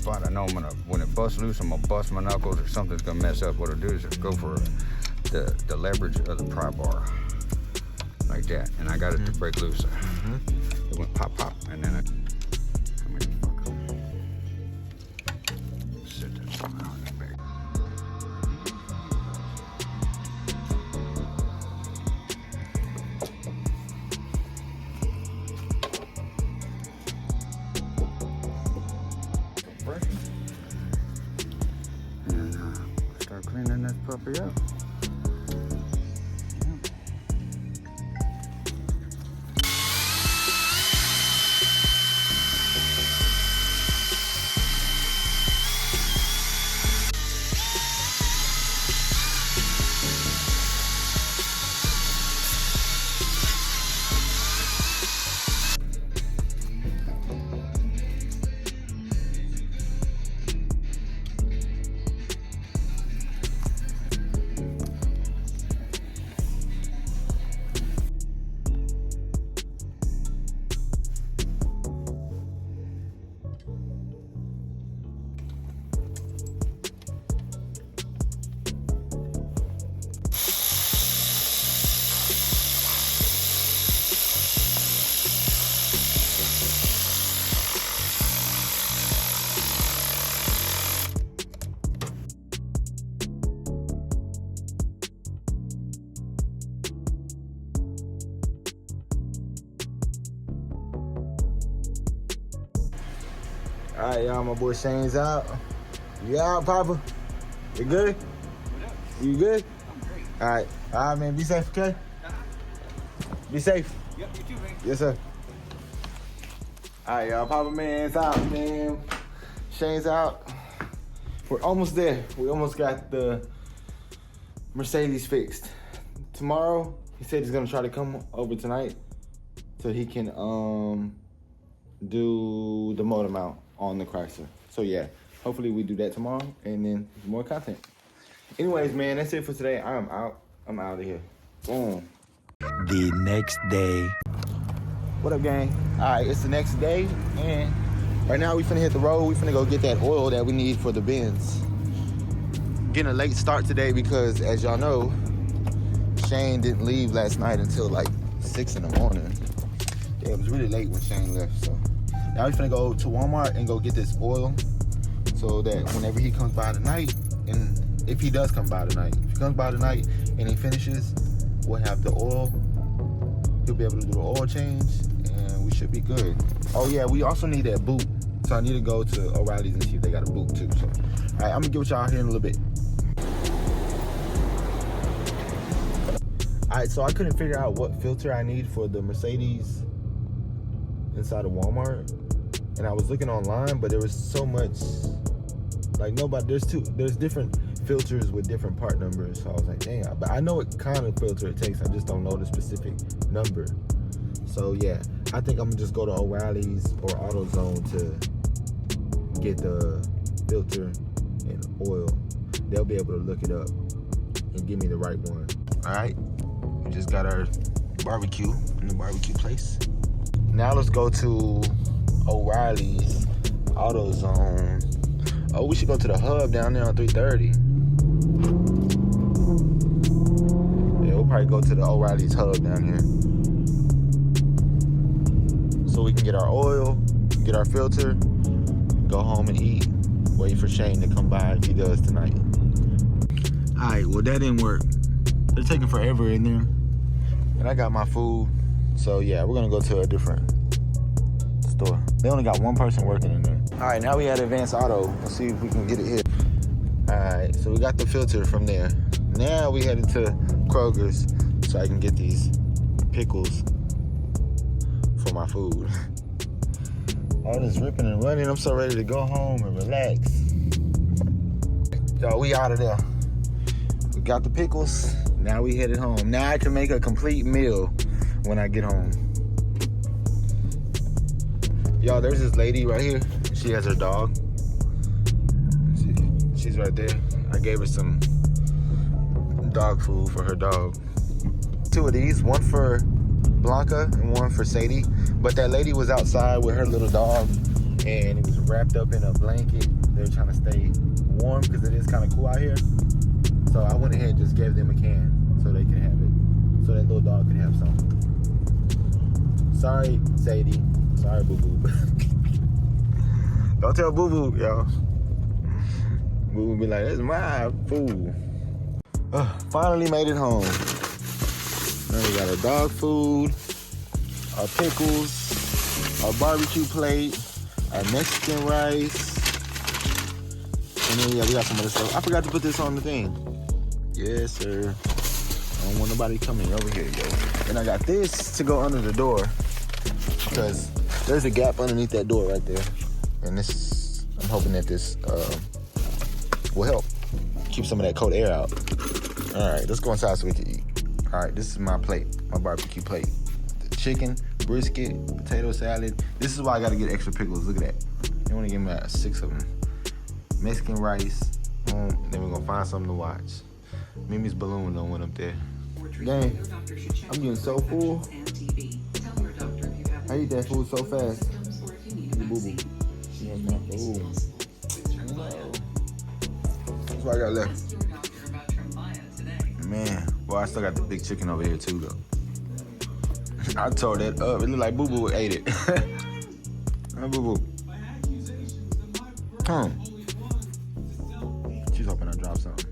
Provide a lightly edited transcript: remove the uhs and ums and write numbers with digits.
spot. I know when it busts loose, I'm gonna bust my knuckles or something's gonna mess up. What I'll do is just go for the leverage of the pry bar, like that, and I got it to break loose. It went pop, pop, and then sit that somehow in the back. And start cleaning this puppy up. All right, y'all, my boy Shane's out. You out, Papa? You good? You good? I'm great. All right, man, be safe, okay? Be safe. Yep, you too, man. Yes, sir. All right, y'all, Papa Man's out, man. Shane's out. We're almost there. We almost got the Mercedes fixed. Tomorrow, he said he's gonna try to come over tonight so he can do the motor mount on the Chrysler. So yeah, hopefully we do that tomorrow and then more content. Anyways, man, that's it for today. I'm out. I'm out of here. Boom. The next day. What up, gang? All right, it's the next day, and right now we finna hit the road. We finna go get that oil that we need for the Benz. Getting a late start today because, as y'all know, Shane didn't leave last night until like 6 in the morning. Yeah, it was really late when Shane left, so. Now we finna go to Walmart and go get this oil so that whenever he comes by tonight, and if he does come by tonight, if he comes by tonight and he finishes, we'll have the oil. He'll be able to do the oil change and we should be good. Oh yeah, we also need that boot. So I need to go to O'Reilly's and see if they got a boot too. So, all right, I'm gonna get with y'all here in a little bit. All right, so I couldn't figure out what filter I need for the Mercedes inside of Walmart. And I was looking online, but there was so much, like there's different filters with different part numbers. So I was like, dang, but I know what kind of filter it takes. I just don't know the specific number. So yeah, I think I'm gonna just go to O'Reilly's or AutoZone to get the filter and oil. They'll be able to look it up and give me the right one. All right, we just got our barbecue in the barbecue place. Now let's go to O'Reilly's, AutoZone. Oh, we should go to the hub down there on 330. Yeah, we'll probably go to the O'Reilly's hub down here. So we can get our oil, get our filter, go home and eat, wait for Shane to come by if he does tonight. All right, well that didn't work. They're taking forever in there. And I got my food. So yeah, we're gonna go to a different store. They only got one person working in there. All right, now we at Advanced Auto. Let's see if we can get it here. All right, so we got the filter from there. Now we headed to Kroger's so I can get these pickles for my food. All this ripping and running, I'm so ready to go home and relax. Y'all, we out of there. We got the pickles, now we headed home. Now I can make a complete meal when I get home. Y'all, there's this lady right here. She has her dog. She's right there. I gave her some dog food for her dog. 2 of these, one for Blanca and one for Sadie. But that lady was outside with her little dog and it was wrapped up in a blanket. They were trying to stay warm because it is kind of cool out here. So I went ahead and just gave them a can so they can have it, so that little dog could have some. Sorry, Sadie. Sorry, Boo Boo. Don't tell Boo Boo, y'all. Boo Boo be like, "That's my food." Finally made it home. Now we got our dog food, our pickles, our barbecue plate, our Mexican rice, and then we got some other stuff. I forgot to put this on the thing. Yes, sir. I don't want nobody coming over here, yo. And I got this to go under the door because there's a gap underneath that door right there. And this, I'm hoping that this will help keep some of that cold air out. All right, let's go inside so we can eat. All right, this is my plate, my barbecue plate. The chicken, brisket, potato salad. This is why I gotta get extra pickles. Look at that. You wanna give me 6 of them. Mexican rice. Then we're gonna find something to watch. Mimi's balloon don't went up there. Dang, I'm getting so full. I eat that food so fast. Boo-boo. She wants my food. No. That's what I got left. Man, well, I still got the big chicken over here too, though. I tore that up. It looked like Boo Boo ate it. Huh, Boo Boo? She's hoping I drop something.